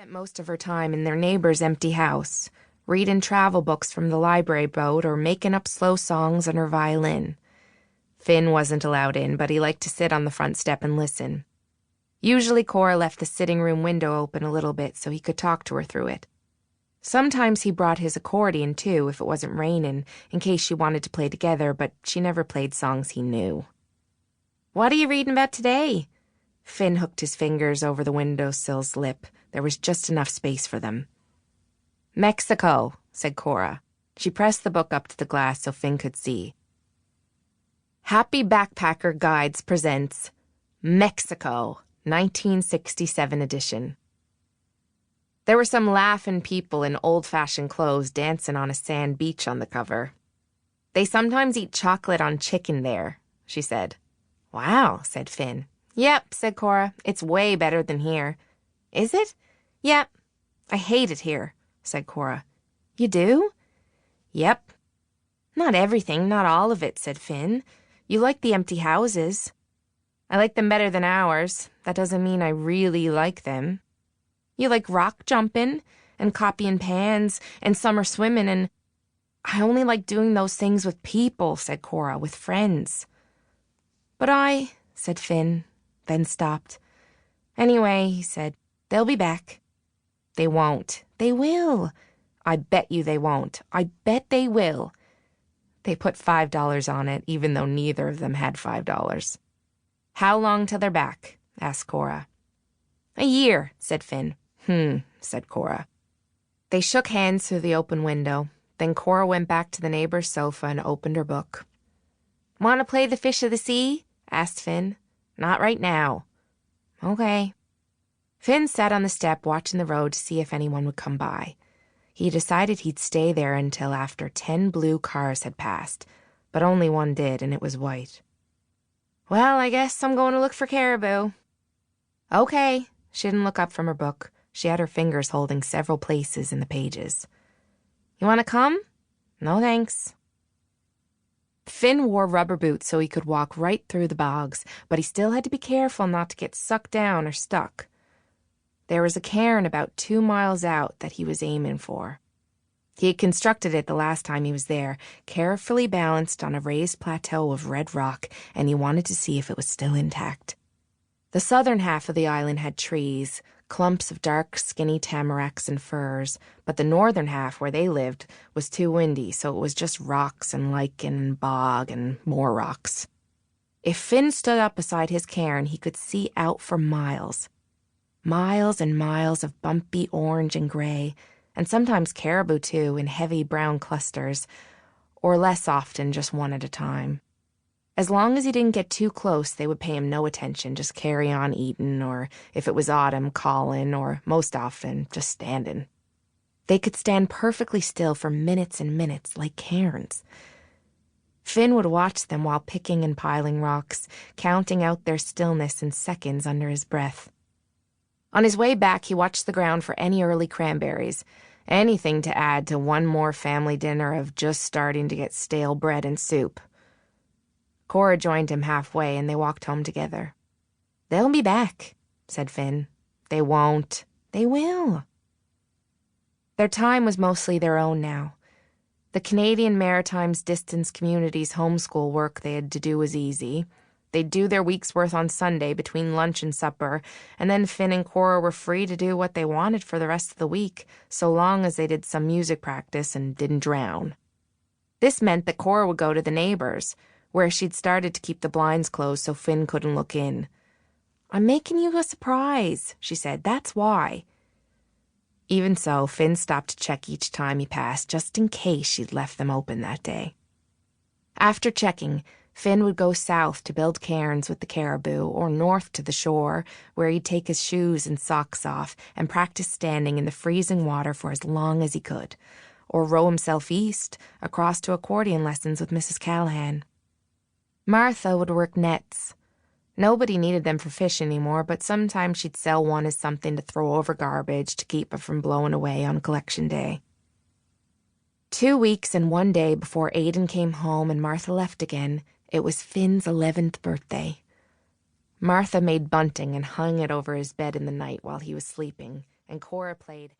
Spent most of her time in their neighbor's empty house, reading travel books from the library boat or making up slow songs on her violin. Finn wasn't allowed in, but he liked to sit on the front step and listen. Usually Cora left the sitting room window open a little bit so he could talk to her through it. Sometimes he brought his accordion, too, if it wasn't raining, in case she wanted to play together, but she never played songs he knew. "What are you reading about today?" Finn hooked his fingers over the windowsill's lip. There was just enough space for them. "Mexico," said Cora. She pressed the book up to the glass so Finn could see. Happy Backpacker Guides presents Mexico, 1967 edition. There were some laughing people in old-fashioned clothes dancing on a sand beach on the cover. "They sometimes eat chocolate on chicken there," she said. "Wow," said Finn. "Yep," said Cora. "It's way better than here." "Is it?" "Yep." "I hate it here," said Cora. "You do?" "Yep." "Not everything, not all of it," said Finn. "You like the empty houses." "I like them better than ours. That doesn't mean I really like them." "You like rock jumping and copying pans and summer swimming and—" "I only like doing those things with people," said Cora, "with friends." "But I—" said Finn, then stopped. "Anyway," he said, "they'll be back." "They won't." "They will." "I bet you they won't." "I bet they will." They put $5 on it, even though neither of them had $5. "How long till they're back?" asked Cora. "A year," said Finn. Said Cora. They shook hands through the open window. Then Cora went back to the neighbor's sofa and opened her book. "Want to play the fish of the sea?" asked Finn. "Not right now." "Okay." Finn sat on the step watching the road to see if anyone would come by. He decided he'd stay there until after 10 blue cars had passed, but only one did, and it was white. "Well, I guess I'm going to look for caribou." "Okay." She didn't look up from her book. She had her fingers holding several places in the pages. "You want to come?" "No, thanks." Finn wore rubber boots so he could walk right through the bogs, but he still had to be careful not to get sucked down or stuck. There was a cairn about 2 miles out that he was aiming for. He had constructed it the last time he was there, carefully balanced on a raised plateau of red rock, and he wanted to see if it was still intact. The southern half of the island had trees, clumps of dark, skinny tamaracks and firs, but the northern half, where they lived, was too windy, so it was just rocks and lichen and bog and more rocks. If Finn stood up beside his cairn, he could see out for miles. Miles and miles of bumpy orange and gray, and sometimes caribou, too, in heavy brown clusters, or less often just one at a time. As long as he didn't get too close, they would pay him no attention, just carry on eating, or if it was autumn, calling, or most often, just standing. They could stand perfectly still for minutes and minutes, like cairns. Finn would watch them while picking and piling rocks, counting out their stillness in seconds under his breath. On his way back, he watched the ground for any early cranberries, anything to add to one more family dinner of just starting to get stale bread and soup. Cora joined him halfway, and they walked home together. "They'll be back," said Finn. "They won't." "They will." Their time was mostly their own now. The Canadian Maritimes distance community's homeschool work they had to do was easy. They'd do their week's worth on Sunday between lunch and supper, and then Finn and Cora were free to do what they wanted for the rest of the week, so long as they did some music practice and didn't drown. This meant that Cora would go to the neighbors, where she'd started to keep the blinds closed so Finn couldn't look in. "I'm making you a surprise," she said. "That's why." Even so, Finn stopped to check each time he passed, just in case she'd left them open that day. After checking, Finn would go south to build cairns with the caribou, or north to the shore, where he'd take his shoes and socks off and practice standing in the freezing water for as long as he could, or row himself east, across to accordion lessons with Mrs. Callahan. Martha would work nets. Nobody needed them for fish anymore, but sometimes she'd sell one as something to throw over garbage to keep it from blowing away on collection day. 2 weeks and 1 day before Aidan came home and Martha left again, it was Finn's 11th birthday. Martha made bunting and hung it over his bed in the night while he was sleeping, and Cora played